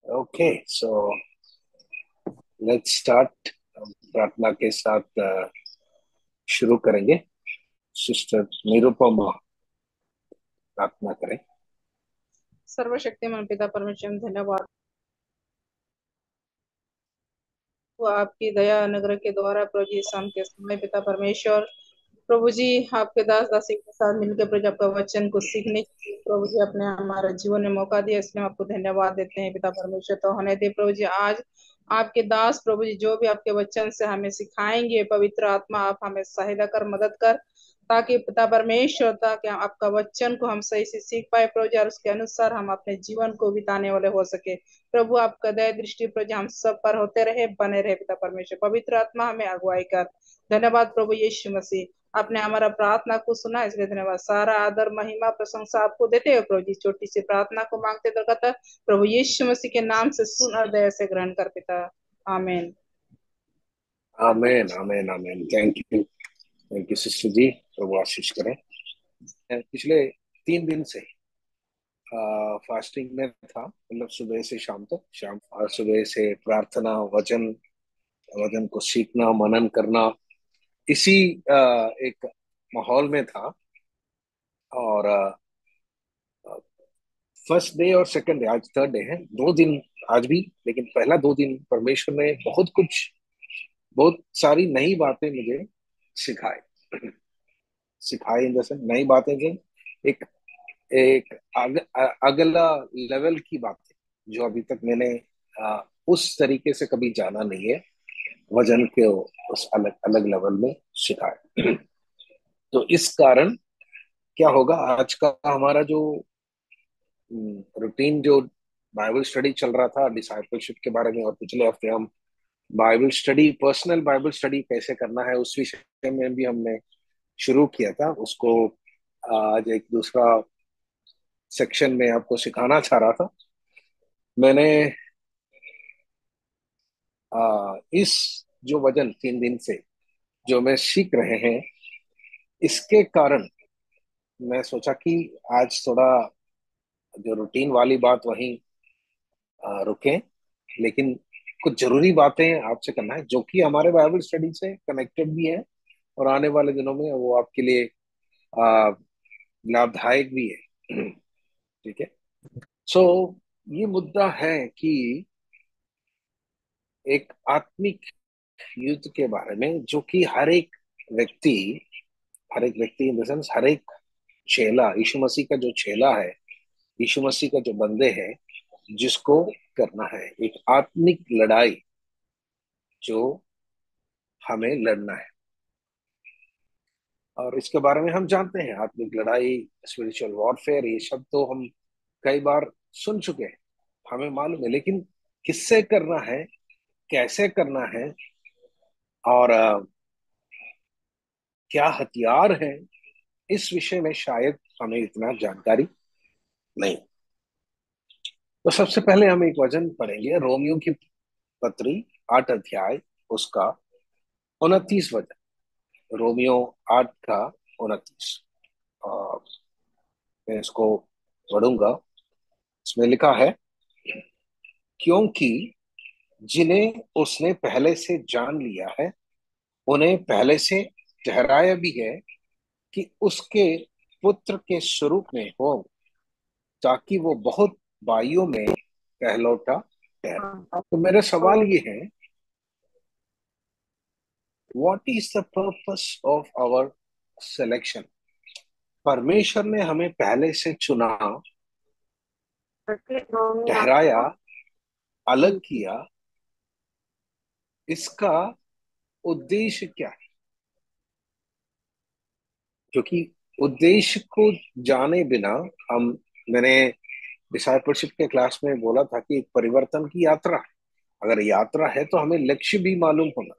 Okay so let's start. प्रार्थना के साथ शुरू करेंगे। सिस्टर निरुपमा प्रार्थना करें। सर्वशक्तिमान पिता परमेश्वर हम धन्यवाद हो आपकी दया अनुग्रह के द्वारा प्रभु जी शाम के समय पिता परमेश्वर प्रभु जी आपके दास दासी के साथ मिलकर प्रभु जी आपका वचन को सीखने के लिए प्रभु जी अपने हमारे जीवन में मौका दिया, इसलिए हम आपको धन्यवाद देते हैं पिता परमेश्वर। तो होने दे प्रभु जी आज आपके दास प्रभु जी जो भी आपके वचन से हमें सिखाएंगे, पवित्र आत्मा आप हमें सहायता कर, मदद कर, ताकि पिता परमेश्वर ताकि आपका वचन को हम सही से सीख पाए प्रभु जी, और उसके अनुसार हम अपने जीवन को बिताने वाले हो सके। प्रभु आपका दया दृष्टि प्रभु जी हम सब पर होते रहे, बने रहे पिता परमेश्वर। पवित्र आत्मा हमें अगुवाई कर। धन्यवाद प्रभु यीशु मसीह, आपने हमारा प्रार्थना को सुना, इसलिए धन्यवाद। सारा आदर महिमा प्रशंसा आपको देते हुए प्रभु जी छोटी सी प्रार्थना को मांगते दरगत प्रभु यीशु मसीह के नाम से सुन और दया से ग्रहण कर पिता। आमीन। आमेन आमेन आमेन। थैंक यू सिस्टर जी। प्रभु आशीष करें। मैं पिछले 3 दिन से फास्टिंग में था, मतलब सुबह से शाम तक, शाम और सुबह से प्रार्थना, वचन वचन को सीखना, मनन करना, इसी एक माहौल में था। और फर्स्ट डे और सेकंड डे, आज थर्ड डे है, 2 दिन आज भी। लेकिन पहला 2 दिन परमेश्वर ने बहुत सारी नई बातें मुझे सिखाए। सिखाए इन जैसे नई बातें जो एक एक अगला लेवल की बातें जो अभी तक मैंने उस तरीके से कभी जाना नहीं है। वजन के उस अलग अलग लेवल में सिखाए। तो इस कारण क्या होगा, आज का हमारा जो रूटीन, जो बाइबल स्टडी चल रहा था डिसाइपलशिप के बारे में, और पिछले हफ्ते हम Bible study, personal Bible study कैसे करना है उस विषय में भी हमने शुरू किया था। उसको आज एक दूसरा सेक्शन में आपको सिखाना चाह रहा था। मैंने इस जो वजन 3 दिन से जो मैं सीख रहे हैं, इसके कारण मैं सोचा कि आज थोड़ा जो रूटीन वाली बात वहीं रुकें, लेकिन कुछ जरूरी बातें आपसे करना है जो कि हमारे बाइबल स्टडी से कनेक्टेड भी है, और आने वाले दिनों में वो आपके लिए आ, लाभदायक भी है। ठीक है। सो ये मुद्दा है कि एक आत्मिक युद्ध के बारे में, जो कि व्यक्ति हर एक व्यक्ति इन द सेंस, हर एक चेला, यीशु मसीह का जो चेला है, यीशु मसीह का जो बंदे हैं, जिसको करना है एक आत्मिक लड़ाई जो हमें लड़ना है। और इसके बारे में हम जानते हैं, आत्मिक लड़ाई, स्पिरिचुअल वॉरफेयर, ये शब्द तो हम कई बार सुन चुके हैं, हमें मालूम है। लेकिन किससे करना है, कैसे करना है, और क्या हथियार है, इस विषय में शायद हमें इतना जानकारी नहीं। तो सबसे पहले हम एक वचन पढ़ेंगे, रोमियो की पत्री 8 अध्याय, उसका 29 वचन। रोमियो 8 का 29। और मैं इसको पढ़ूंगा। इसमें लिखा है, क्योंकि जिन्हें उसने पहले से जान लिया है, उन्हें पहले से ठहराया भी है कि उसके पुत्र के स्वरूप में हो, ताकि वो बहुत भाइयों में पहलौठा ठहरे। तो मेरा सवाल ये है, what is the purpose of our selection? परमेश्वर ने हमें पहले से चुना, ठहराया, अलग किया, इसका उद्देश्य क्या है? क्योंकि उद्देश्य को जाने बिना हम, मैंने डिसाइपलशिप के क्लास में बोला था कि एक परिवर्तन की यात्रा है। अगर यात्रा है तो हमें लक्ष्य भी मालूम होना।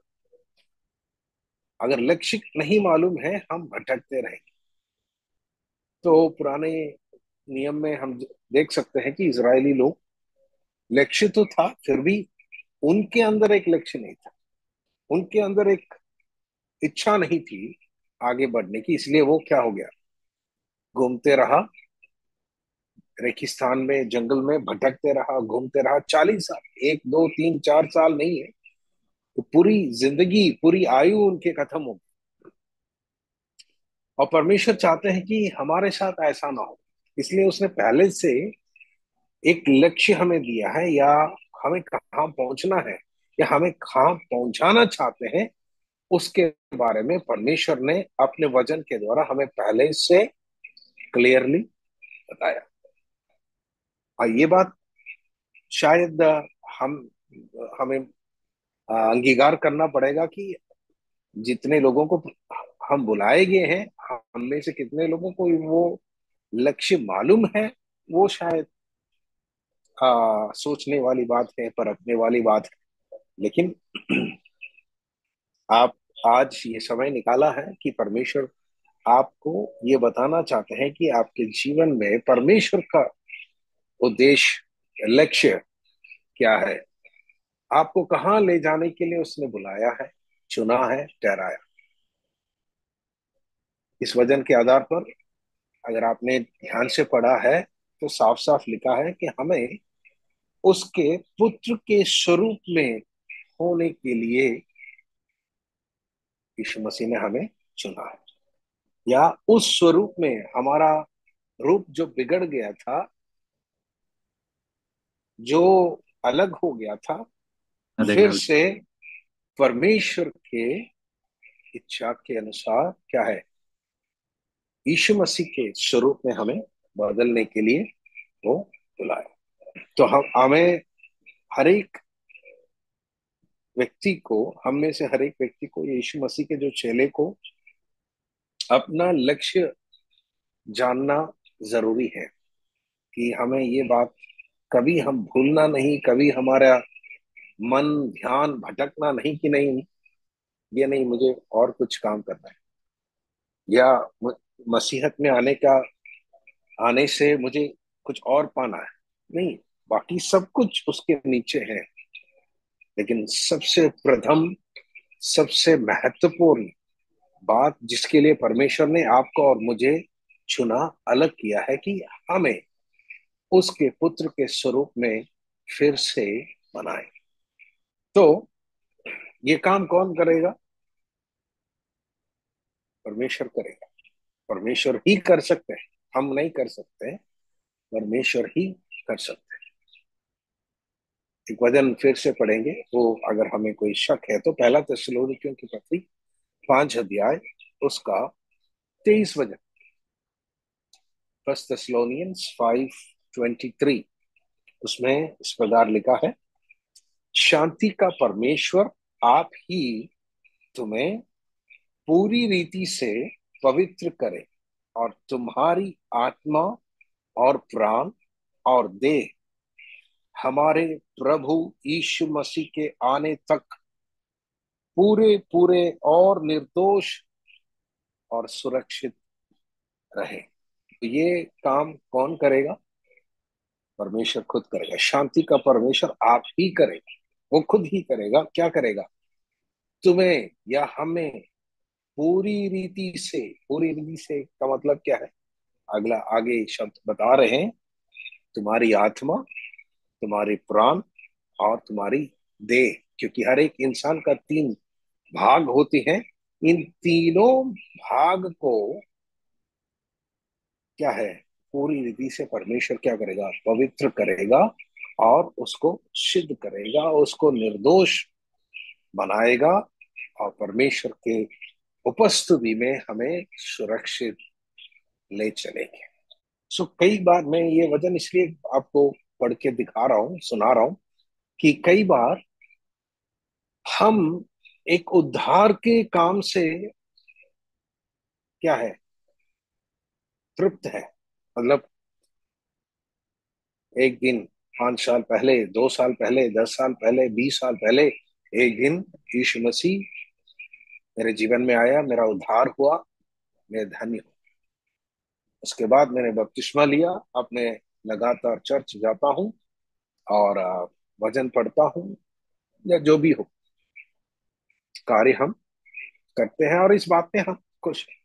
अगर लक्ष्य नहीं मालूम है, हम भटकते रहेंगे। तो पुराने नियम में हम देख सकते हैं कि इजरायली लोग, लक्ष्य तो था, फिर भी उनके अंदर एक लक्ष्य नहीं था, उनके अंदर एक इच्छा नहीं थी आगे बढ़ने की। इसलिए वो क्या हो गया, घूमते रहा, रेगिस्तान में, जंगल में भटकते रहा, घूमते रहा 40 साल, 1 2 3 4 साल नहीं है, तो पूरी जिंदगी, पूरी आयु उनके खत्म हो गई। और परमेश्वर चाहते हैं कि हमारे साथ ऐसा ना हो, इसलिए उसने पहले से एक लक्ष्य हमें दिया है, या हमें कहाँ पहुंचना है, या हमें कहाँ पहुंचाना चाहते हैं, उसके बारे में परमेश्वर ने अपने वचन के द्वारा हमें पहले से क्लियरली बताया। और ये बात शायद हम हमें अंगीकार करना पड़ेगा कि जितने लोगों को हम बुलाए गए हैं, हम में से कितने लोगों को वो लक्ष्य मालूम है, वो शायद सोचने वाली बात है, परखने वाली बात है। लेकिन आप आज ये समय निकाला है कि परमेश्वर आपको ये बताना चाहते हैं कि आपके जीवन में परमेश्वर का उद्देश्य, लक्ष्य क्या है, आपको कहाँ ले जाने के लिए उसने बुलाया है, चुना है, ठहराया। इस वजन के आधार पर अगर आपने ध्यान से पढ़ा है, तो साफ साफ लिखा है कि हमें उसके पुत्र के स्वरूप में होने के लिए यीशु मसीह ने हमें चुना है। या उस स्वरूप में हमारा रूप जो बिगड़ गया था, जो अलग हो गया था, फिर देखना। से परमेश्वर के इच्छा के अनुसार क्या है, यीशु मसीह के स्वरूप में हमें बदलने के लिए वो बुलाया। तो हम हमें हर एक व्यक्ति को, हम में से हर एक व्यक्ति को, यीशु मसीह के जो चेले को अपना लक्ष्य जानना जरूरी है। कि हमें ये बात कभी हम भूलना नहीं, कभी हमारा मन ध्यान भटकना नहीं कि नहीं, ये नहीं, मुझे और कुछ काम करना है, या मसीहत में आने से मुझे कुछ और पाना है। नहीं, बाकी सब कुछ उसके नीचे है। लेकिन सबसे प्रथम, सबसे महत्वपूर्ण बात जिसके लिए परमेश्वर ने आपको और मुझे चुना, अलग किया है, कि हमें उसके पुत्र के स्वरूप में फिर से बनाए। तो ये काम कौन करेगा? परमेश्वर करेगा। परमेश्वर ही कर सकते हैं, हम नहीं कर सकते, परमेश्वर ही कर सकते हैं। एक वचन फिर से पढ़ेंगे, वो अगर हमें कोई शक है तो पहला थिस्सलुनीकियों की पत्री 5 अध्याय, उसका 23 वचन। फर्स्ट थिस्सलुनियंस 5:23, उसमें इस प्रकार लिखा है, शांति का परमेश्वर आप ही तुम्हें पूरी रीति से पवित्र करे, और तुम्हारी आत्मा और प्राण और देह हमारे प्रभु यीशु मसीह के आने तक पूरे पूरे और निर्दोष और सुरक्षित रहे। तो ये काम कौन करेगा? परमेश्वर खुद करेगा। शांति का परमेश्वर आप ही करेगा, वो खुद ही करेगा। क्या करेगा? तुम्हें या हमें पूरी रीति से, पूरी रीति से का मतलब क्या है? अगला आगे शब्द बता रहे हैं, तुम्हारी आत्मा, तुम्हारे प्राण और तुम्हारी देह। क्योंकि हर एक इंसान का 3 भाग होते हैं। इन तीनों भाग को क्या है, पूरी रीति से परमेश्वर क्या करेगा? पवित्र करेगा, और उसको सिद्ध करेगा, उसको निर्दोष बनाएगा, और परमेश्वर के उपस्थिति में हमें सुरक्षित ले चलेंगे। कई बार मैं ये वचन इसलिए आपको पढ़ के दिखा रहा हूँ, सुना रहा हूँ, कि कई बार हम एक उद्धार के काम से क्या है, तृप्त है। मतलब एक दिन, 5 साल पहले, 2 साल पहले, 10 साल पहले, 20 साल पहले, एक दिन यीशु मसीह मेरे जीवन में आया, मेरा उद्धार हुआ, मैं धन्य हूँ। उसके बाद मैंने बपतिस्मा लिया, अब मैं लगातार चर्च जाता हूँ, और भजन पढ़ता हूँ, या जो भी हो कार्य हम करते हैं, और इस बात में हम खुश हैं।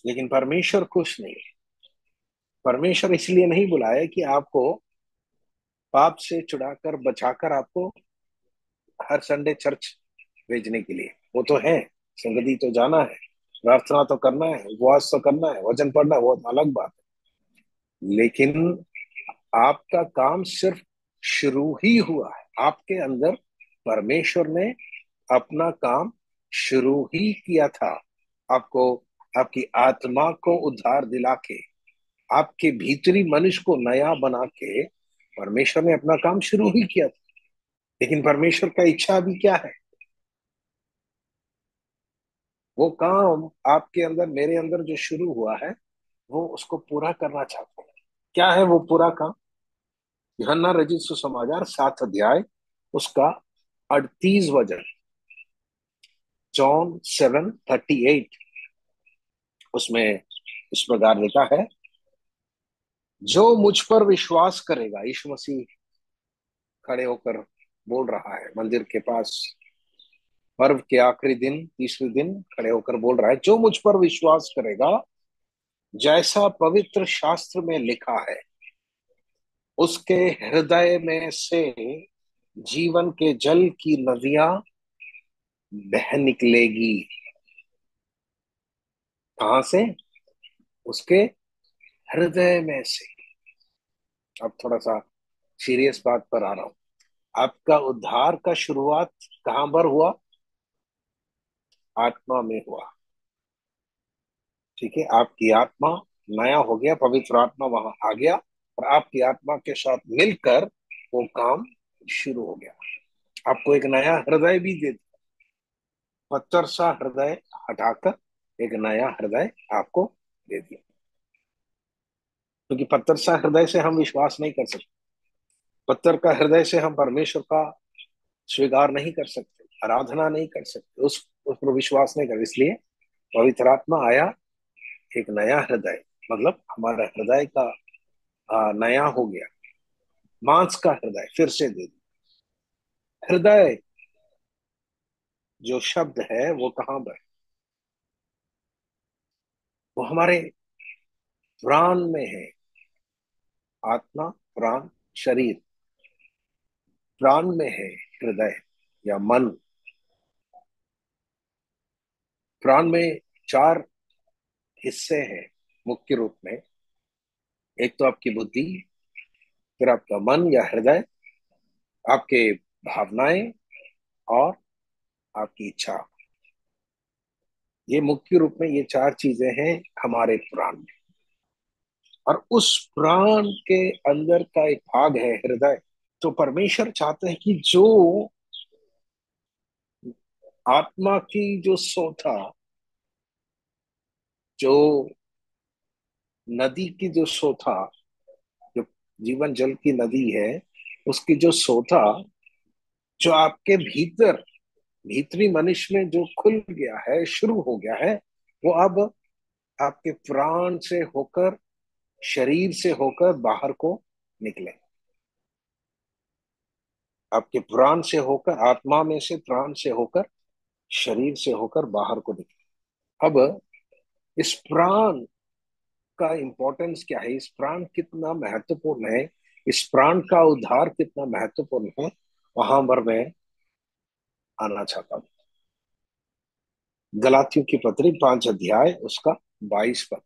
लेकिन परमेश्वर खुश नहीं है। परमेश्वर इसलिए नहीं बुलाया कि आपको पाप से छुड़ाकर बचाकर आपको हर संडे चर्च भेजने के लिए। वो तो है, संगति तो जाना है, प्रार्थना तो करना है, उपवास तो करना है, वचन पढ़ना है, वो तो अलग बात है। लेकिन आपका काम सिर्फ शुरू ही हुआ है। आपके अंदर परमेश्वर ने अपना काम शुरू ही किया था। आपको, आपकी आत्मा को उद्धार दिला के, आपके भीतरी मनुष्य को नया बना के परमेश्वर ने अपना काम शुरू ही किया था। लेकिन परमेश्वर का इच्छा अभी क्या है? वो काम आपके अंदर, मेरे अंदर जो शुरू हुआ है, वो उसको पूरा करना चाहते हैं। क्या है वो पूरा काम? यूहन्ना रचित सुसमाचार 7 अध्याय, उसका 38 वचन, जॉन 7:38, उसमें इस प्रकार लिखा है, जो मुझ पर विश्वास करेगा, यीशु मसीह खड़े होकर बोल रहा है मंदिर के पास, पर्व के आखिरी दिन, तीसरे दिन खड़े होकर बोल रहा है, जो मुझ पर विश्वास करेगा, जैसा पवित्र शास्त्र में लिखा है, उसके हृदय में से जीवन के जल की नदियां बह निकलेगी। कहां से? उसके हृदय में से। अब थोड़ा सा सीरियस बात पर आ रहा हूं। आपका उद्धार का शुरुआत कहां पर हुआ? आत्मा में हुआ। ठीक है, आपकी आत्मा नया हो गया, पवित्र आत्मा वहां आ गया, और आपकी आत्मा के साथ मिलकर वो काम शुरू हो गया। आपको एक नया हृदय भी दे दिया। पत्थर सा हृदय हटाकर एक नया हृदय आपको दे दिया। क्योंकि पत्थर सा हृदय से हम विश्वास नहीं कर सकते। पत्थर का हृदय से हम परमेश्वर का स्वीकार नहीं कर सकते, आराधना नहीं कर सकते, उस पर विश्वास नहीं कर, इसलिए पवित्र आत्मा आया, एक नया हृदय, मतलब हमारा हृदय का नया हो गया, मांस का हृदय फिर से दे दिया। हृदय जो शब्द है वो कहाँ पर? वो हमारे प्राण में है। आत्मा, प्राण, शरीर। प्राण में है हृदय या मन। प्राण में 4 हिस्से हैं मुख्य रूप में। एक तो आपकी बुद्धि, फिर आपका मन या हृदय, आपके भावनाएं, और आपकी इच्छा। ये मुख्य रूप में ये 4 चीजें हैं हमारे प्राण में। और उस प्राण के अंदर का एक भाग है हृदय। तो परमेश्वर चाहते हैं कि जो आत्मा की जो सोता, जो नदी की जो सोता, जो जीवन जल की नदी है, उसकी जो सोता, जो आपके भीतर, भीतरी मनुष्य में जो खुल गया है, शुरू हो गया है, वो अब आपके प्राण से होकर, शरीर से होकर बाहर को निकले। आपके प्राण से होकर, आत्मा में से, प्राण से होकर, शरीर से होकर बाहर को निकले। अब इस प्राण का इंपॉर्टेंस क्या है? इस प्राण कितना महत्वपूर्ण है? इस प्राण का उद्धार कितना महत्वपूर्ण है? वहां पर मैं आना चाहता हूँ। गलातियों की पत्री 5 अध्याय, उसका 22 पद।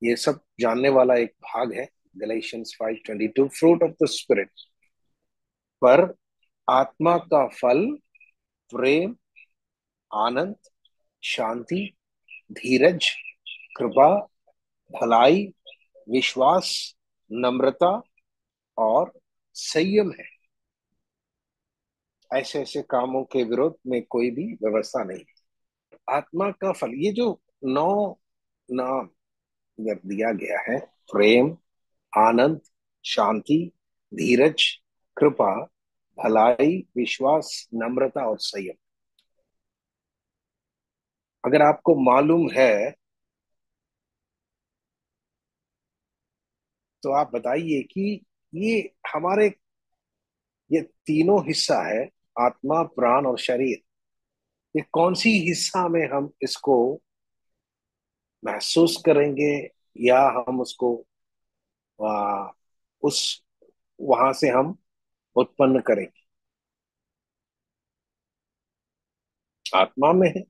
ये सब जानने वाला एक भाग है। Galatians 5:22, fruit of the spirit. पर आत्मा का फल प्रेम, आनंद, शांति, धीरज, कृपा, भलाई, विश्वास, नम्रता और संयम है। ऐसे ऐसे कामों के विरोध में कोई भी व्यवस्था नहीं। आत्मा का फल, ये जो 9 नाम इधर दिया गया है, प्रेम, आनंद, शांति, धीरज, कृपा, भलाई, विश्वास, नम्रता और संयम। अगर आपको मालूम है तो आप बताइए कि ये हमारे, ये तीनों हिस्सा है, आत्मा, प्राण और शरीर, ये कौन सी हिस्सा में हम इसको महसूस करेंगे, या हम उसको आ, उस वहां से हम उत्पन्न करेंगे? आत्मा में है,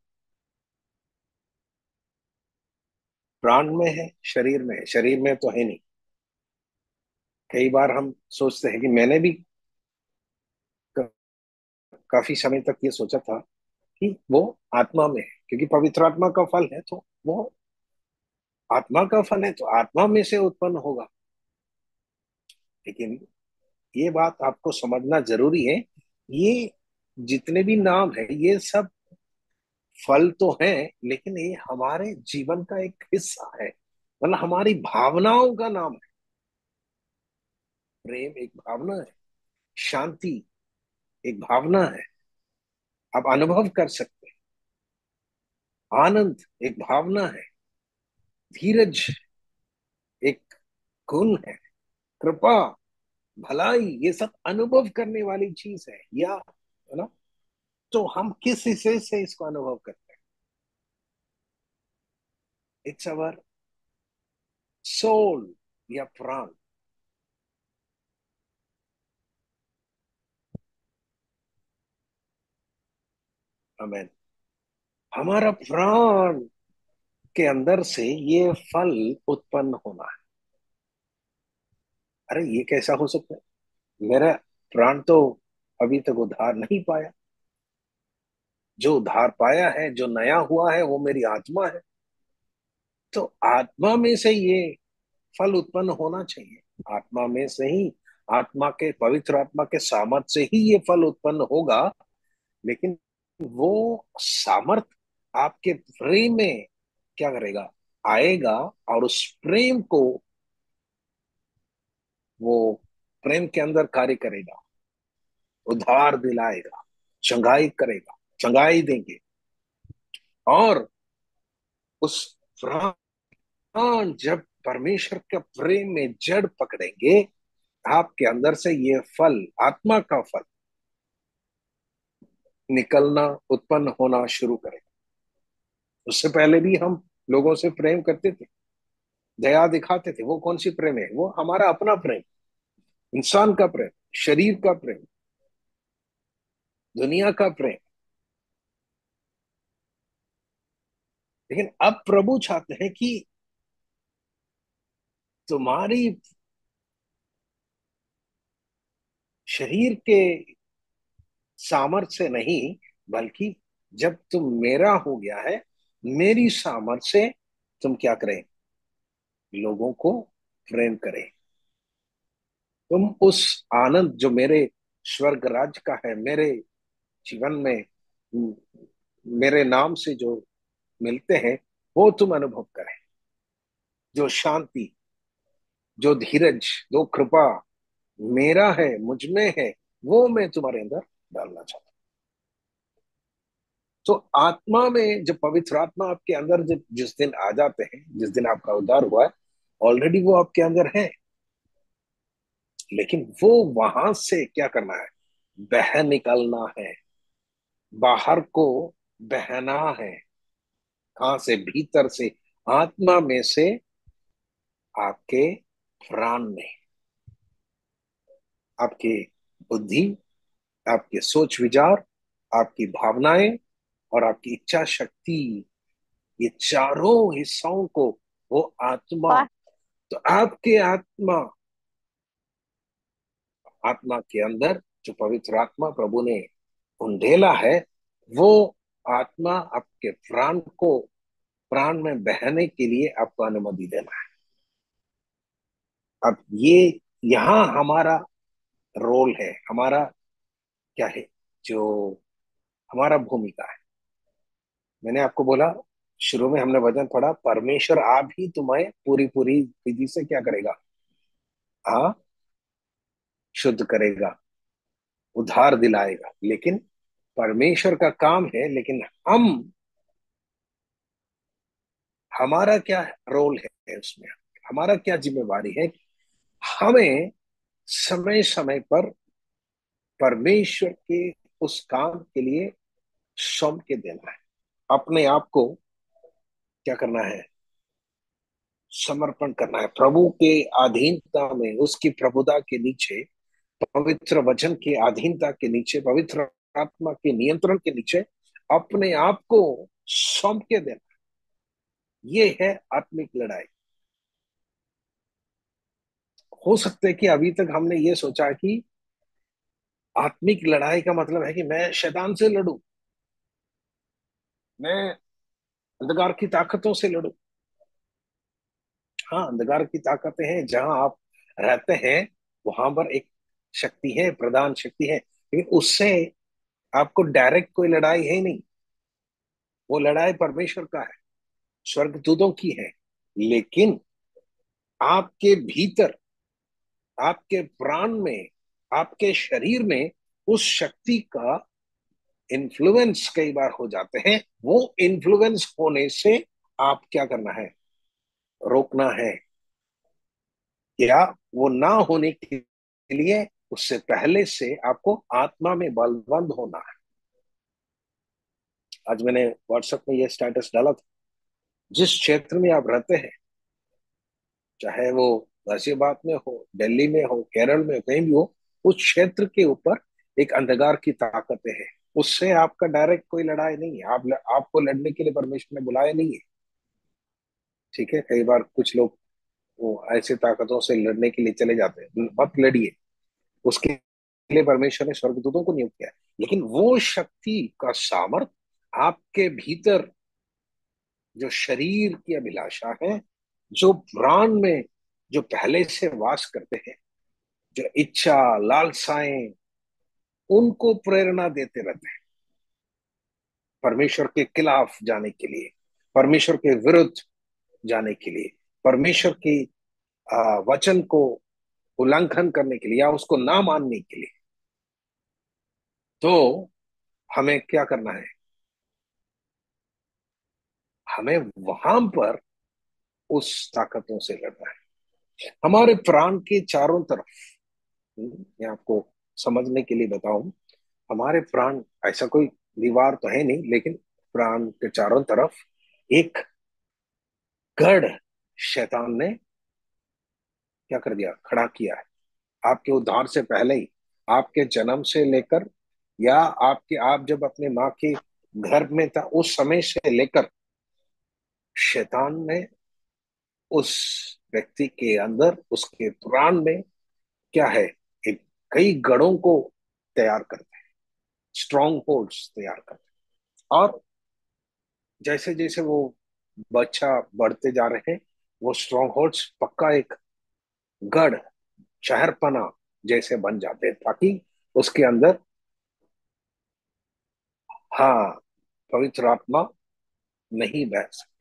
प्राण में है, शरीर में है? शरीर में तो है नहीं। कई बार हम सोचते हैं कि मैंने भी क- काफी समय तक ये सोचा था कि वो आत्मा में है, क्योंकि पवित्र आत्मा का फल है तो वो आत्मा का फल है, तो आत्मा में से उत्पन्न होगा। लेकिन ये बात आपको समझना जरूरी है, ये जितने भी नाम है ये सब फल तो हैं, लेकिन ये हमारे जीवन का एक हिस्सा है। मतलब हमारी भावनाओं का नाम है। प्रेम एक भावना है, शांति एक भावना है, आप अनुभव कर सकते हैं। आनंद एक भावना है, धीरज एक गुण है, कृपा, भलाई, ये सब अनुभव करने वाली चीज है, या है ना? तो हम किस हिस्से से इसको अनुभव करते हैं? इट्स अवर सोल, या प्राण। हमें हमारा प्राण के अंदर से ये फल उत्पन्न होना है। अरे ये कैसा हो सकता है? मेरा प्राण तो अभी तक उद्धार नहीं पाया। जो उद्धार पाया है, जो नया हुआ है, वो मेरी आत्मा है। तो आत्मा में से ये फल उत्पन्न होना चाहिए। आत्मा में से ही, आत्मा के, पवित्र आत्मा के सामर्थ से ही ये फल उत्पन्न होगा। लेकिन वो सामर्थ आपके प्रेम में क्या करेगा? आएगा, और उस प्रेम को वो प्रेम के अंदर कार्य करेगा, उधार दिलाएगा, चंगाई करेगा, चंगाई देंगे। और उस प्राण जब परमेश्वर के प्रेम में जड़ पकड़ेंगे, आपके अंदर से ये फल, आत्मा का फल निकलना, उत्पन्न होना शुरू करेगा। उससे पहले भी हम लोगों से प्रेम करते थे, दया दिखाते थे। वो कौन सी प्रेम है? वो हमारा अपना प्रेम, इंसान का प्रेम, शरीर का प्रेम, दुनिया का प्रेम। लेकिन अब प्रभु चाहते हैं कि तुम्हारी शरीर के सामर्थ्य से नहीं, बल्कि जब तुम मेरा हो गया है, मेरी सामर्थ्य से तुम क्या करें? लोगों को प्रेम करें। तुम उस आनंद जो मेरे स्वर्ग राज्य का है, मेरे जीवन में मेरे नाम से जो मिलते हैं, वो तुम अनुभव करें। जो शांति, जो धीरज, जो कृपा मेरा है, मुझ में है, वो मैं तुम्हारे अंदर डालना चाहता हूँ। तो आत्मा में जब पवित्र आत्मा आपके अंदर जब जिस दिन आ जाते हैं, जिस दिन आपका उद्धार हुआ है, ऑलरेडी वो आपके अंदर है। लेकिन वो वहां से क्या करना है? बह निकलना है, बाहर को बहना है। कहां से? भीतर से, आत्मा में से, आपके प्राण में। आपकी बुद्धि, आपके सोच विचार, आपकी भावनाएं और आपकी इच्छा शक्ति, ये चारों हिस्सों को वो आत्मा, तो आपके आत्मा, आत्मा के अंदर जो पवित्र आत्मा प्रभु ने उंडेला है, वो आत्मा आपके प्राण को, प्राण में बहने के लिए आपको अनुमति देना है। अब ये यहाँ हमारा रोल है, हमारा क्या है, जो हमारा भूमिका है। मैंने आपको बोला, शुरू में हमने वचन पढ़ा, परमेश्वर आप ही तुम्हें पूरी पूरी विधि से क्या करेगा? हाँ, शुद्ध करेगा, उधार दिलाएगा। लेकिन परमेश्वर का काम है, लेकिन हम, हमारा क्या रोल है उसमें? हमारा क्या जिम्मेवारी है? हमें समय समय पर परमेश्वर के उस काम के लिए सौंप के देना है। अपने आप को क्या करना है? समर्पण करना है प्रभु के अधीनता में, उसकी प्रभुता के नीचे, पवित्र वचन के अधीनता के नीचे, पवित्र आत्मा के नियंत्रण के नीचे अपने आप को सौंप के देना। ये है आत्मिक लड़ाई। हो सकता है कि अभी तक हमने ये सोचा कि आत्मिक लड़ाई का मतलब है कि मैं शैतान से लड़ूं, मैं अंधकार की ताकतों से लड़ूं। हाँ, अंधकार की ताकतें हैं जहां आप रहते हैं, वहां पर एक शक्ति है, प्रधान शक्ति है, लेकिन उससे आपको डायरेक्ट कोई लड़ाई है ही नहीं। वो लड़ाई परमेश्वर का है, स्वर्गदूतों की है। लेकिन आपके भीतर, आपके प्राण में, आपके शरीर में उस शक्ति का इन्फ्लुएंस कई बार हो जाते हैं। वो इन्फ्लुएंस होने से आप क्या करना है? रोकना है, या वो ना होने के लिए उससे पहले से आपको आत्मा में बलवंत होना है। आज मैंने व्हाट्सएप में ये स्टेटस डाला था, जिस क्षेत्र में आप रहते हैं, चाहे वो गाजियाबाद में हो, दिल्ली में हो, केरल में हो, कहीं भी हो, उस क्षेत्र के ऊपर एक अंधकार की ताकतें हैं। उससे आपका डायरेक्ट कोई लड़ाई नहीं है। आपको लड़ने के लिए परमेश्वर ने बुलाया नहीं है। ठीक है, कई बार कुछ लोग वो ऐसे ताकतों से लड़ने के लिए चले जाते हैं, मत लड़िए। उसके लिए परमेश्वर ने स्वर्गदूतों को नियुक्त किया है। लेकिन वो शक्ति का सामर्थ आपके भीतर, जो शरीर की अभिलाषा है, जो प्राण में, जो पहले से वास करते हैं, जो इच्छा, लालसाएं, उनको प्रेरणा देते रहते हैं परमेश्वर के खिलाफ जाने के लिए, परमेश्वर के विरुद्ध जाने के लिए, परमेश्वर की वचन को उल्लंघन करने के लिए, या उसको ना मानने के लिए। तो हमें क्या करना है? हमें वहां पर उस ताकतों से लड़ना है। हमारे प्राण के चारों तरफ, मैं आपको समझने के लिए बताऊं, हमारे प्राण, ऐसा कोई दीवार तो है नहीं, लेकिन प्राण के चारों तरफ एक गढ़ शैतान ने क्या कर दिया? खड़ा किया है। आपके उद्धार से पहले ही, आपके जन्म से लेकर, या आप जब अपने माँ के गर्भ में था उस समय से लेकर, शैतान ने उस व्यक्ति के अंदर, उसके प्राण में क्या है? एक कई गढ़ों को तैयार करते हैं, स्ट्रॉन्ग होल्ड्स तैयार करते हैं। और जैसे जैसे वो बच्चा बढ़ते जा रहे हैं, वो स्ट्रॉन्ग होल्ड्स पक्का एक गढ़, शहरपना जैसे बन जाते हैं, ताकि उसके अंदर, हाँ, पवित्र आत्मा नहीं बह सकती।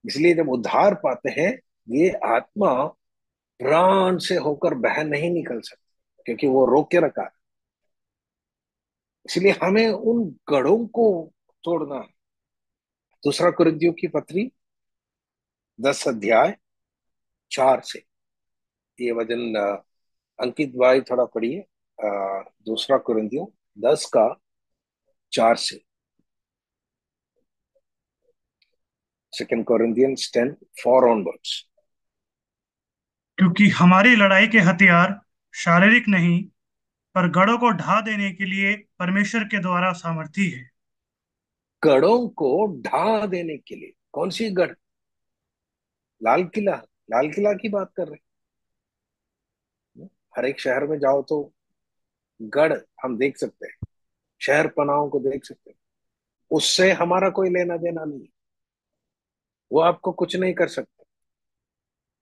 इसलिए जब उद्धार पाते हैं, ये आत्मा प्राण से होकर बह नहीं निकल सकती, क्योंकि वो रोक के रखा है। इसलिए हमें उन गढ़ों को तोड़ना है। दूसरा कुरिन्थियों की पत्री 10 अध्याय 4 से, ये वचन अंकित भाई थोड़ा पढ़िए। दूसरा कुरिन्थियों 10 का 4 से। Second Corinthians 10:4 onwards. क्योंकि हमारी लड़ाई के हथियार शारीरिक नहीं, पर गढ़ों को ढा देने के लिए परमेश्वर के द्वारा सामर्थी है। गढ़ों को ढा देने के लिए? कौन सी गढ़? लाल किला? लाल किला की बात कर रहे हैं? हर एक शहर में जाओ तो गढ़ हम देख सकते हैं, शहर पनाहों को देख सकते हैं। उससे हमारा कोई लेना देना नहीं। वो आपको कुछ नहीं कर सकते।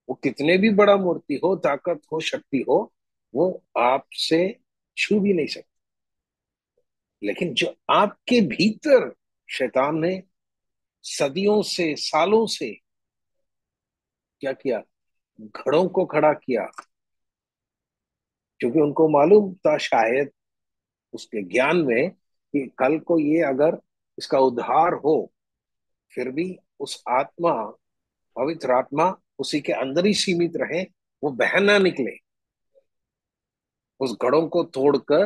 वो कितने भी बड़ा मूर्ति हो, ताकत हो, शक्ति हो, वो आपसे छू भी नहीं सकते। लेकिन जो आपके भीतर शैतान ने सदियों से, सालों से क्या किया? घड़ों को खड़ा किया। क्योंकि उनको मालूम था शायद, उसके ज्ञान में, कि कल को ये अगर इसका उद्धार हो, फिर भी उस आत्मा, पवित्र आत्मा उसी के अंदर ही सीमित रहे, वो बह ना निकले, उस घड़ों को तोड़कर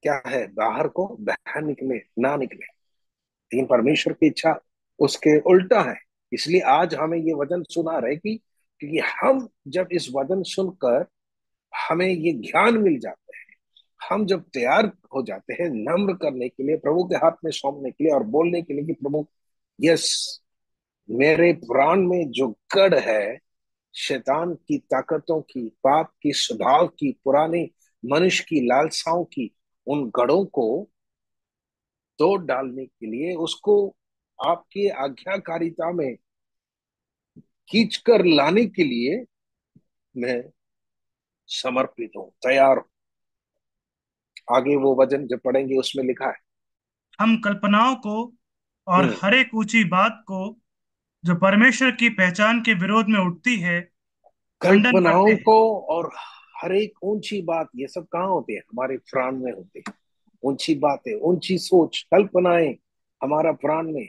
क्या है, बाहर को बह निकले, ना निकले। लेकिन परमेश्वर की इच्छा उसके उल्टा है। इसलिए आज हमें ये वचन सुना रहे कि क्योंकि हम जब इस वचन सुनकर हमें ये ज्ञान मिल जाता है, हम जब तैयार हो जाते हैं नम्र करने के लिए, प्रभु के हाथ में सौंपने के लिए और बोलने के लिए कि प्रभु, यस, मेरे प्राण में जो गढ़ है, शैतान की ताकतों की, पाप की, स्वभाव की, पुरानी मनुष्य की लालसाओं की, उन गढ़ों को तोड़ डालने के लिए, उसको आपकी आज्ञाकारिता में खींच कर लाने के लिए मैं समर्पित हूँ, तैयार हूँ। आगे वो वचन जब पढ़ेंगे उसमें लिखा है, हम कल्पनाओं को और हम्म, हर एक ऊंची बात को जो परमेश्वर की पहचान के विरोध में उठती है खंडन करते कल्पनाओं हैं। को और हर एक ऊंची बात, ये सब कहाँ होते हैं? हमारे प्राण में होते हैं। ऊंची बातें, ऊंची सोच, कल्पनाएं हमारा प्राण में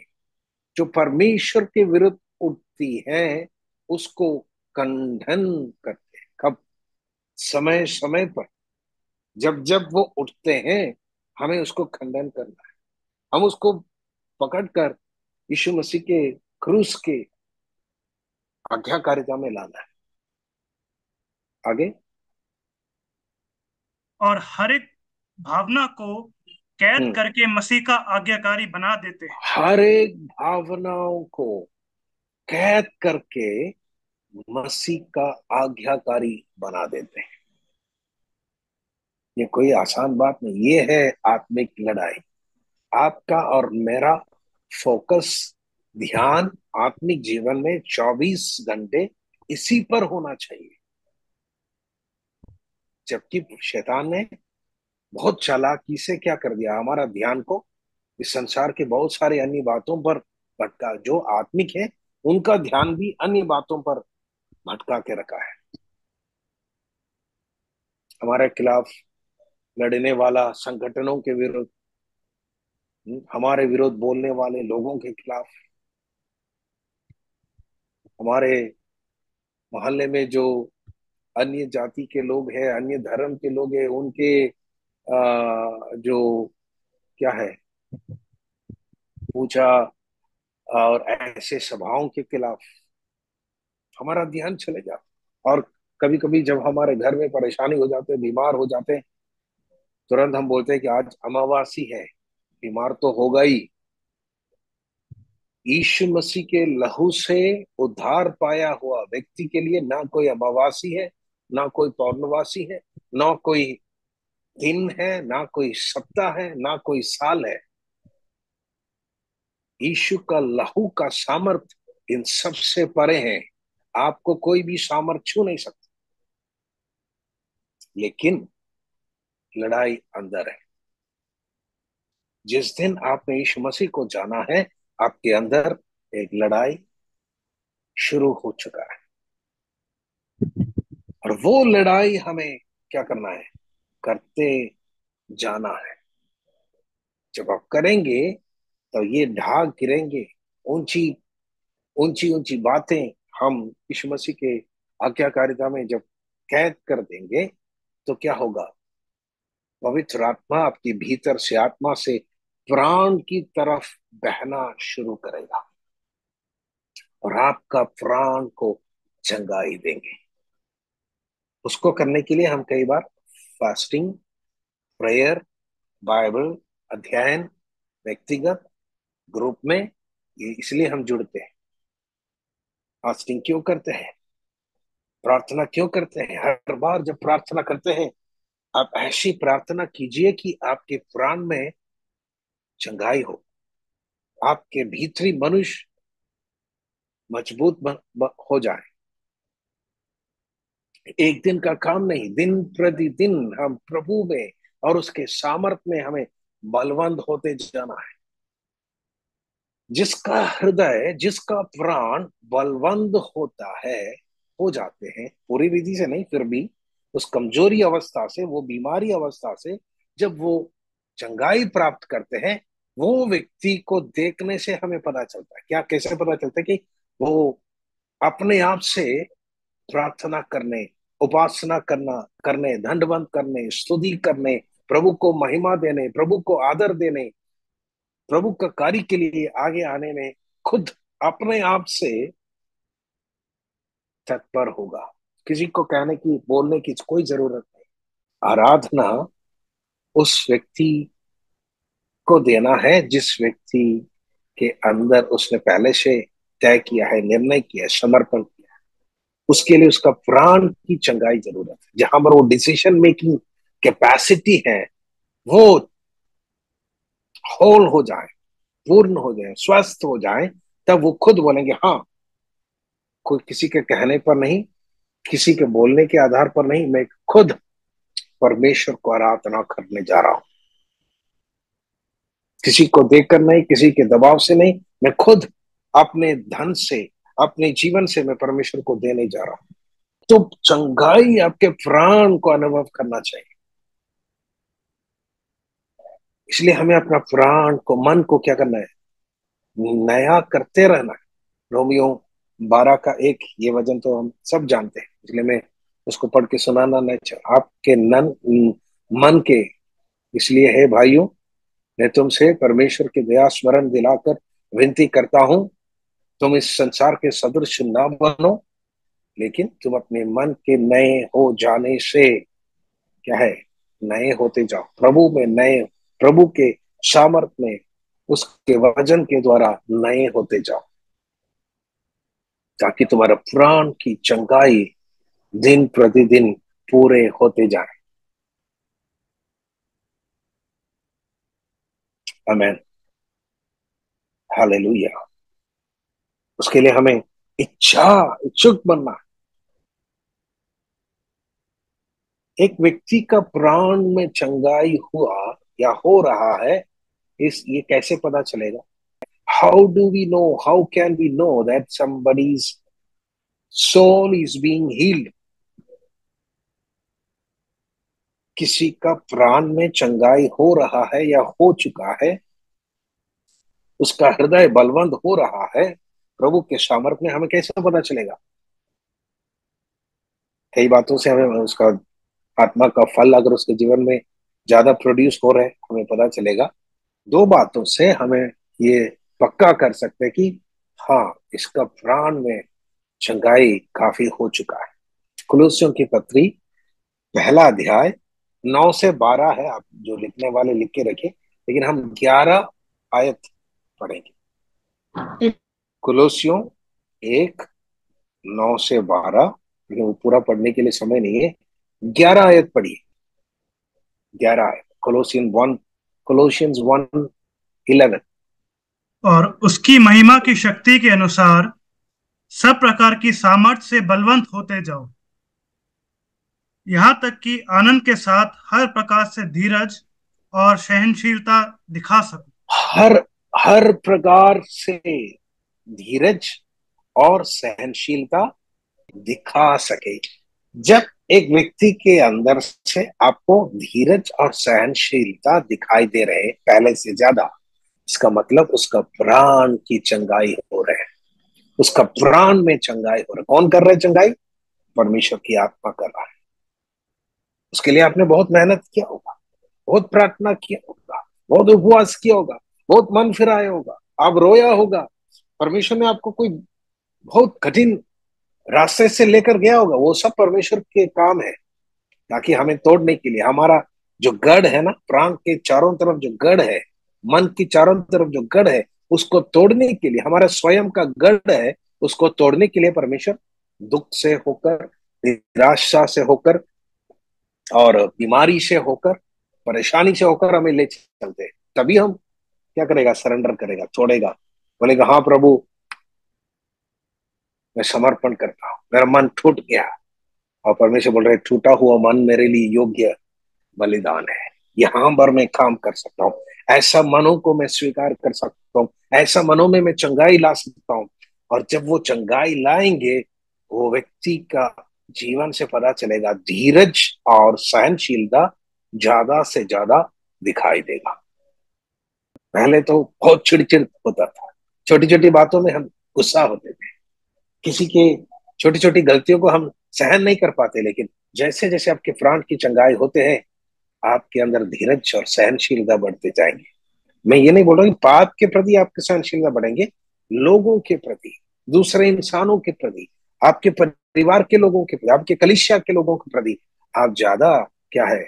जो परमेश्वर के विरुद्ध उठती हैं, उसको खंडन करते हैं। कब? समय समय पर, जब जब वो उठते हैं, हमें उसको खंडन करना है। हम उसको पकड़कर यीशु मसीह के क्रूस के आज्ञाकारिता में लाना है। आगे, और हर एक भावना को कैद हम्म, करके मसीह का आज्ञाकारी बना देते हैं। हर एक भावनाओं को कैद करके मसीह का आज्ञाकारी बना देते हैं। ये कोई आसान बात नहीं, ये है आत्मिक लड़ाई। आपका और मेरा फोकस, ध्यान आत्मिक जीवन में 24 घंटे इसी पर होना चाहिए। जबकि शैतान ने बहुत चालाकी से क्या कर दिया, हमारा ध्यान को इस संसार के बहुत सारे अन्य बातों पर भटका। जो आत्मिक है उनका ध्यान भी अन्य बातों पर भटका के रखा है। हमारे खिलाफ लड़ने वाला संगठनों के विरुद्ध, हमारे विरुद्ध बोलने वाले लोगों के खिलाफ, हमारे मोहल्ले में जो अन्य जाति के लोग हैं, अन्य धर्म के लोग हैं, उनके जो क्या है, पूजा और ऐसे सभाओं के खिलाफ हमारा ध्यान चले जाता। और कभी कभी जब हमारे घर में परेशानी हो जाते, बीमार हो जाते हैं, तुरंत हम बोलते हैं कि आज अमावासी है, बीमार तो होगा ही। यीशु मसीह के लहू से उद्धार पाया हुआ व्यक्ति के लिए ना कोई अमावासी है, ना कोई पौर्णवासी है, ना कोई दिन है, ना कोई सप्ताह है, ना कोई साल है। यीशु का लहू का सामर्थ इन सब से परे है। आपको कोई भी सामर्थ छू नहीं सकता। लेकिन लड़ाई अंदर है। जिस दिन आपने यीशु मसीह को जाना है, आपके अंदर एक लड़ाई शुरू हो चुका है। और वो लड़ाई हमें क्या करना है? करते जाना है। जब आप करेंगे तो ये ढाल गिरेंगे, ऊंची ऊंची ऊंची बातें हम यीशु मसीह के आज्ञाकारिता में जब कैद कर देंगे, तो क्या होगा? पवित्र आत्मा आपके भीतर से, आत्मा से प्राण की तरफ बहना शुरू करेगा और आपका प्राण को चंगाई देंगे। उसको करने के लिए हम कई बार फास्टिंग, प्रेयर, बाइबल अध्ययन, व्यक्तिगत, ग्रुप में, ये इसलिए हम जुड़ते हैं। फास्टिंग क्यों करते हैं? प्रार्थना क्यों करते हैं? हर बार जब प्रार्थना करते हैं, आप ऐसी प्रार्थना कीजिए कि आपके प्राण में चंगाई हो, आपके भीतरी मनुष्य मजबूत हो जाए। एक दिन का काम नहीं, दिन प्रतिदिन हम प्रभु में और उसके सामर्थ्य में हमें बलवंत होते जाना है। जिसका हृदय, जिसका प्राण बलवंत होता है, हो जाते हैं, पूरी रीति से नहीं फिर भी उस कमजोरी अवस्था से, वो बीमारी अवस्था से जब वो चंगाई प्राप्त करते हैं, वो व्यक्ति को देखने से हमें पता चलता है। क्या, कैसे पता चलता है? कि वो अपने आप से प्रार्थना करने, उपासना करने, दंडवंत करने, स्तुति करने, प्रभु को महिमा देने, प्रभु को आदर देने, प्रभु का कार्य के लिए आगे आने में खुद अपने आप से तत्पर होगा। किसी को कहने की बोलने की कोई जरूरत नहीं। आराधना उस व्यक्ति को देना है जिस व्यक्ति के अंदर उसने पहले से तय किया है, निर्णय किया है, समर्पण किया है। उसके लिए उसका प्राण की चंगाई जरूरत है। जहां पर वो डिसीजन मेकिंग कैपेसिटी है वो होल हो जाए, पूर्ण हो जाए, स्वस्थ हो जाए, तब वो खुद बोलेंगे हाँ, कोई किसी के कहने पर नहीं, किसी के बोलने के आधार पर नहीं, मैं खुद परमेश्वर को आराधना करने जा रहा हूं। किसी को देखकर नहीं, किसी के दबाव से नहीं, मैं खुद अपने धन से, अपने जीवन से मैं परमेश्वर को देने जा रहा हूं। तो चंगाई आपके प्राण को अनुभव करना चाहिए। इसलिए हमें अपना प्राण को, मन को क्या करना है, नया करते रहना है। रोमियो 12 का 1, ये वचन तो हम सब जानते हैं, इसलिए मैं उसको पढ़ के सुनाना नहीं चाह आपके मन के। इसलिए है भाइयों, मैं तुमसे परमेश्वर की दया स्मरण दिलाकर विनती करता हूं, तुम इस संसार के सदृश न बनो, लेकिन तुम अपने मन के नए हो जाने से क्या है, नए होते जाओ। प्रभु में नए, प्रभु के सामर्थ में, उसके वजन के द्वारा नए होते जाओ, ताकि तुम्हारा प्राण की चंगाई दिन प्रतिदिन पूरे होते जाए। आमेन, हालेलुया। उसके लिए हमें इच्छुक बनना है। एक व्यक्ति का प्राण में चंगाई हुआ या हो रहा है, इस ये कैसे पता चलेगा? How do we know, how can we know that somebody's soul is being healed? किसी का प्राण में चंगाई हो रहा है या हो चुका है, उसका हृदय बलवंत हो रहा है प्रभु के सामर्थ्य में, हमें कैसे पता चलेगा? कई बातों से हमें उसका आत्मा का फल अगर उसके जीवन में ज्यादा प्रोड्यूस हो रहे, हमें पता चलेगा। दो बातों से हमें ये पक्का कर सकते हैं कि हाँ, इसका प्राण में चंगाई काफी हो चुका है। कुलुस्सियों की पत्री पहला अध्याय 9 से 12 है, आप जो लिखने वाले लिख के रखे, लेकिन हम 11 आयत पढ़ेंगे। कुलुस्सियों 1, 9 से 12, लेकिन वो पूरा पढ़ने के लिए समय नहीं है। 11 आयत पढ़िए, 11 आयत, कोलोसियंस 1:11। और उसकी महिमा की शक्ति के अनुसार सब प्रकार की सामर्थ्य से बलवंत होते जाओ, यहाँ तक कि आनंद के साथ हर प्रकार से धीरज और सहनशीलता दिखा सको। हर हर प्रकार से धीरज और सहनशीलता दिखा सके। जब एक व्यक्ति के अंदर से आपको धीरज और सहनशीलता दिखाई दे रहे पहले से ज्यादा, इसका मतलब उसका प्राण की चंगाई हो रहे है, उसका प्राण में चंगाई हो रहा है। कौन कर रहा है चंगाई? परमेश्वर की आत्मा कर रहा है। उसके लिए आपने बहुत मेहनत किया होगा, बहुत प्रार्थना किया होगा, बहुत उपवास किया होगा, बहुत मन फिराया होगा, आप रोया होगा, परमेश्वर ने आपको कोई बहुत कठिन रास्ते से लेकर गया होगा। वो सब परमेश्वर के काम है, ताकि हमें तोड़ने के लिए, हमारा जो गढ़ है ना, प्राण के चारों तरफ जो गढ़ है, मन की चारों तरफ जो गढ़ है, उसको तोड़ने के लिए, हमारा स्वयं का गढ़ है, उसको तोड़ने के लिए परमेश्वर दुख से होकर, निराशा से होकर और बीमारी से होकर, परेशानी से होकर हमें ले चलते हैं। तभी हम क्या करेगा? सरेंडर करेगा, छोड़ेगा, बोलेगा हाँ प्रभु, मैं समर्पण करता हूं, मेरा मन टूट गया। और परमेश्वर बोल रहे, टूटा हुआ मन मेरे लिए योग्य बलिदान है, यहां पर मैं काम कर सकता हूँ। ऐसा मनों को मैं स्वीकार कर सकता हूँ, ऐसा मनों में मैं चंगाई ला सकता हूँ। और जब वो चंगाई लाएंगे, वो व्यक्ति का जीवन से पता चलेगा, धीरज और सहनशीलता ज्यादा से ज्यादा दिखाई देगा। पहले तो बहुत चिड़चिड़ होता था, छोटी छोटी बातों में हम गुस्सा होते थे, किसी के छोटी छोटी गलतियों को हम सहन नहीं कर पाते। लेकिन जैसे जैसे आपके प्राण की चंगाई होते हैं, आपके अंदर धीरज और सहनशीलता बढ़ते जाएंगे। मैं ये नहीं बोल रहा कि पाप के प्रति आपके सहनशीलता बढ़ेंगे, लोगों के प्रति, दूसरे इंसानों के प्रति, आपके परिवार के लोगों के प्रति, आपके कलीसिया के लोगों के प्रति आप ज्यादा क्या है,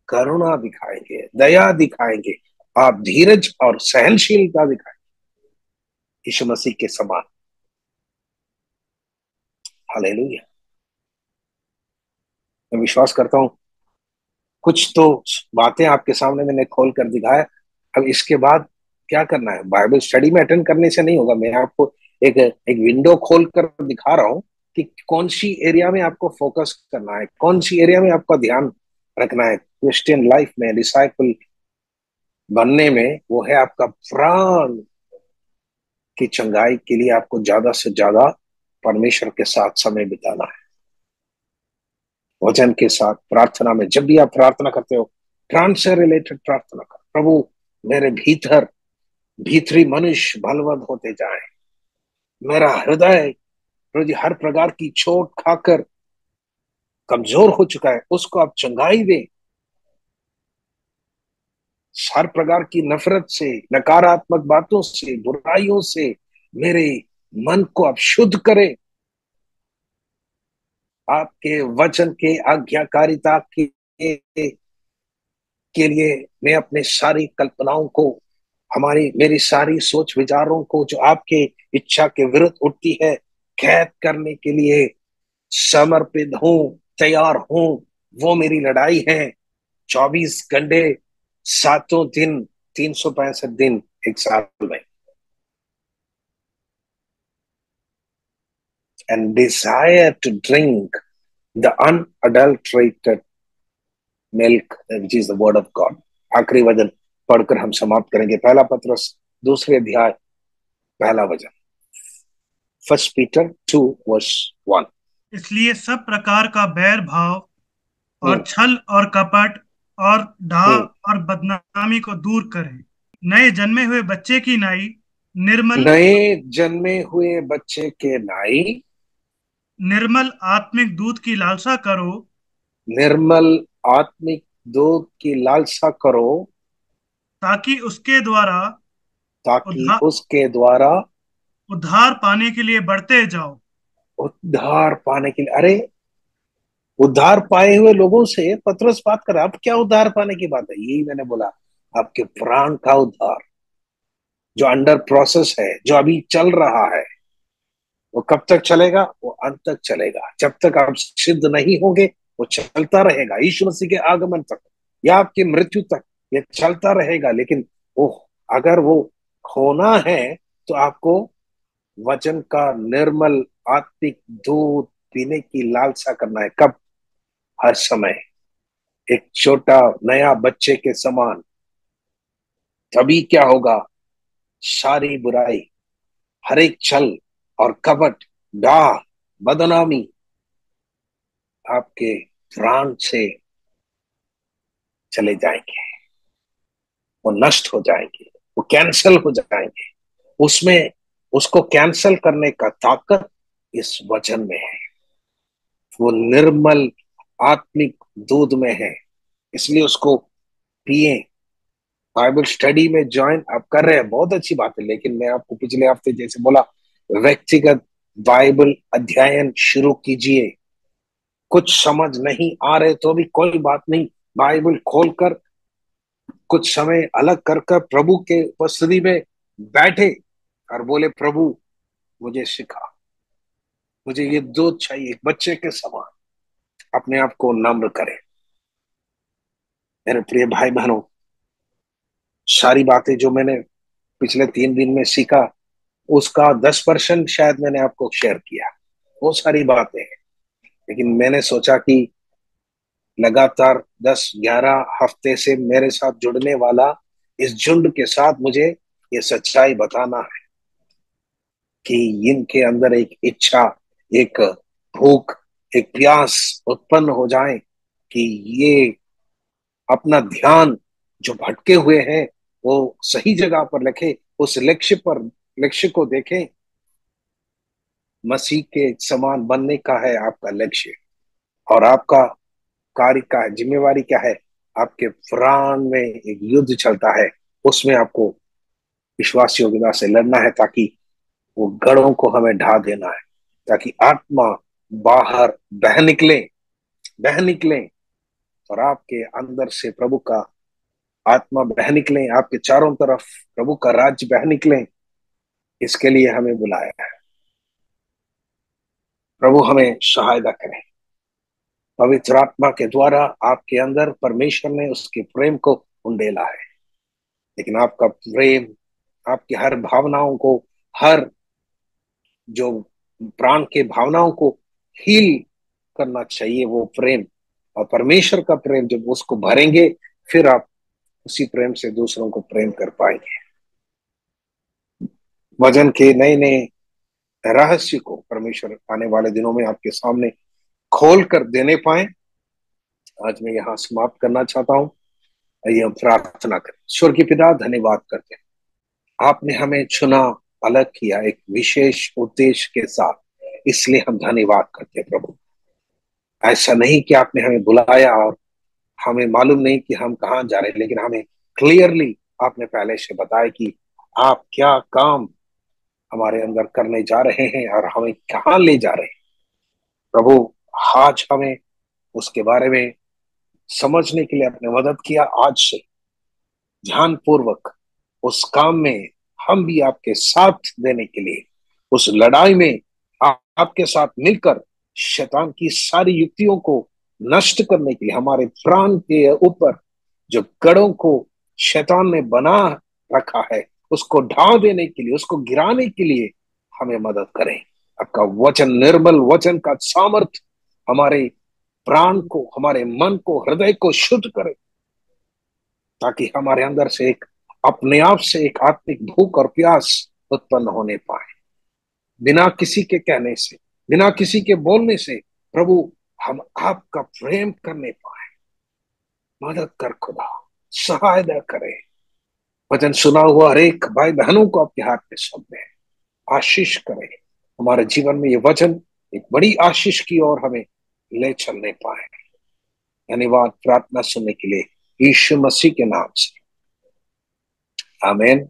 करुणा दिखाएंगे, दया दिखाएंगे, आप धीरज और सहनशीलता दिखाएंगे यीशु मसीह के समान। हालेलुया। मैं विश्वास करता हूं कुछ तो बातें आपके सामने मैंने खोल कर दिखाया। अब इसके बाद क्या करना है, बाइबल स्टडी में अटेंड करने से नहीं होगा। मैं आपको एक एक विंडो खोल कर दिखा रहा हूं कि कौन सी एरिया में आपको फोकस करना है, कौन सी एरिया में आपका ध्यान रखना है क्रिश्चियन लाइफ में, डिसाइपल बनने में। वो है आपका प्राण की चंगाई के लिए आपको ज्यादा से ज्यादा परमेश्वर के साथ समय बिताना है, वचन के साथ, प्रार्थना में। जब भी आप प्रार्थना करते हो, प्राण से रिलेटेड प्रार्थना कर, प्रभु मेरे भीतर भीतरी मनुष्य बलवंत होते जाए, मेरा हृदय प्रभु जी हर प्रकार की चोट खाकर कमजोर हो चुका है, उसको आप चंगाई दें। हर प्रकार की नफरत से, नकारात्मक बातों से, बुराइयों से मेरे मन को आप शुद्ध करें। आपके वचन के आज्ञाकारिता के लिए मैं अपने सारी कल्पनाओं को, हमारी मेरी सारी सोच विचारों को जो आपके इच्छा के विरुद्ध उठती है, कैद करने के लिए समर्पित हूं, तैयार हूं। वो मेरी लड़ाई है। 24 घंटे, 7 दिन, 365 दिन एक साल में। And desire to drink the unadulterated milk which is the word of God. आखिरी वचन पढ़कर हम समाप्त करेंगे। पहला पत्रस 2 अध्याय पहला वचन, 1 पीटर 2:1। इसलिए सब प्रकार का बैर भाव और हम्म। छल और कपट और डाह हम्म। और बदनामी को दूर करें। नए जन्मे हुए बच्चे की नाई निर्मल नए जन्मे हुए बच्चे के नाई निर्मल आत्मिक दूध की लालसा करो, निर्मल आत्मिक दूध की लालसा करो, ताकि उसके द्वारा ताकि उद्धार उसके द्वारा उद्धार पाने के लिए बढ़ते जाओ। उद्धार पाने के लिए। अरे, उद्धार पाए हुए लोगों से पतरस बात कर रहा है। अब क्या उद्धार पाने की बात है? यही मैंने बोला, आपके प्राण का उद्धार जो अंडर प्रोसेस है, जो अभी चल रहा है। वो कब तक चलेगा? वो अंत तक चलेगा। जब तक आप सिद्ध नहीं होंगे वो चलता रहेगा, यीशु मसीह के आगमन तक या आपकी मृत्यु तक ये चलता रहेगा। लेकिन वो, अगर वो होना है तो आपको वचन का निर्मल आत्मिक दूध पीने की लालसा करना है। कब? हर समय, एक छोटा नया बच्चे के समान। तभी क्या होगा? सारी बुराई, हर एक छल और कपट, डाह, बदनामी आपके प्राण से चले जाएंगे, वो नष्ट हो जाएंगे, वो कैंसल हो जाएंगे। उसमें उसको कैंसल करने का ताकत इस वचन में है। वो निर्मल आत्मिक दूध में है, इसलिए उसको पिए। बाइबल स्टडी में ज्वाइन आप कर रहे हैं, बहुत अच्छी बात है। लेकिन मैं आपको पिछले हफ्ते जैसे बोला, व्यक्तिगत बाइबल अध्ययन शुरू कीजिए। कुछ समझ नहीं आ रहे तो भी कोई बात नहीं, बाइबल खोलकर कुछ समय अलग कर कर प्रभु के उपस्थिति में बैठे और बोले, प्रभु मुझे सिखा, मुझे ये दूध चाहिए। एक बच्चे के समान अपने आप को नम्र करें। मेरे प्रिय भाई बहनों, सारी बातें जो मैंने पिछले 3 दिन में सीखा, उसका 10% शायद मैंने आपको शेयर किया। वो सारी बातें हैं, लेकिन मैंने सोचा कि लगातार 10-11 हफ्ते से मेरे साथ जुड़ने वाला इस झुंड के साथ मुझे ये सच्चाई बताना है कि इनके अंदर एक इच्छा, एक भूख, एक प्यास उत्पन्न हो जाए कि ये अपना ध्यान जो भटके हुए हैं वो सही जगह पर रखे, उस लक्ष्य पर, लक्ष्य को देखें। मसीह के समान बनने का है आपका लक्ष्य, और आपका कार्य का है, जिम्मेवारी क्या है? आपके प्राण में एक युद्ध चलता है, उसमें आपको विश्वास योग्यता से लड़ना है, ताकि वो गढ़ों को हमें ढा देना है, ताकि आत्मा बाहर बह निकले और आपके अंदर से प्रभु का आत्मा बह निकले, आपके चारों तरफ प्रभु का राज्य बह निकले। इसके लिए हमें बुलाया है। प्रभु हमें सहायता करें। पवित्र आत्मा के द्वारा आपके अंदर परमेश्वर ने उसके प्रेम को उंडेला है, लेकिन आपका प्रेम आपकी हर भावनाओं को, हर जो प्राण के भावनाओं को हील करना चाहिए, वो प्रेम। और परमेश्वर का प्रेम जब उसको भरेंगे, फिर आप उसी प्रेम से दूसरों को प्रेम कर पाएंगे। वचन के नए नए रहस्य को परमेश्वर आने वाले दिनों में आपके सामने खोल कर देने पाए। आज मैं यहाँ समाप्त करना चाहता हूँ। आइए हम प्रार्थना करें। स्वर्ग के पिता, धन्यवाद करते हैं, आपने हमें चुना, अलग किया एक विशेष उद्देश्य के साथ, इसलिए हम धन्यवाद करते हैं प्रभु। ऐसा नहीं कि आपने हमें बुलाया और हमें मालूम नहीं कि हम कहाँ जा रहे हैं, लेकिन हमें क्लियरली आपने पहले से बताया कि आप क्या काम हमारे अंदर करने जा रहे हैं और हमें कहाँ ले जा रहे हैं। प्रभु, आज हमें उसके बारे में समझने के लिए आपने मदद किया। आज से ध्यान पूर्वक उस काम में हम भी आपके साथ देने के लिए, उस लड़ाई में आपके साथ मिलकर शैतान की सारी युक्तियों को नष्ट करने के लिए, हमारे प्राण के ऊपर जो गढ़ों को शैतान ने बना रखा है उसको ढा देने के लिए, उसको गिराने के लिए हमें मदद करें। आपका वचन, निर्मल वचन का सामर्थ हमारे प्राण को, हमारे मन को, हृदय को शुद्ध करे, ताकि हमारे अंदर से एक अपने आप से एक आत्मिक भूख और प्यास उत्पन्न होने पाए, बिना किसी के कहने से, बिना किसी के बोलने से। प्रभु, हम आपका प्रेम करने पाए। मदद कर खुदा, सहायता करे। वचन सुना हुआ हर एक भाई बहनों को आपके हाथ में सौंप दे, आशीष करे। हमारे जीवन में ये वचन एक बड़ी आशीष की ओर हमें ले चलने पाए। धन्यवाद प्रार्थना सुनने के लिए, यीशु मसीह के नाम से, आमीन।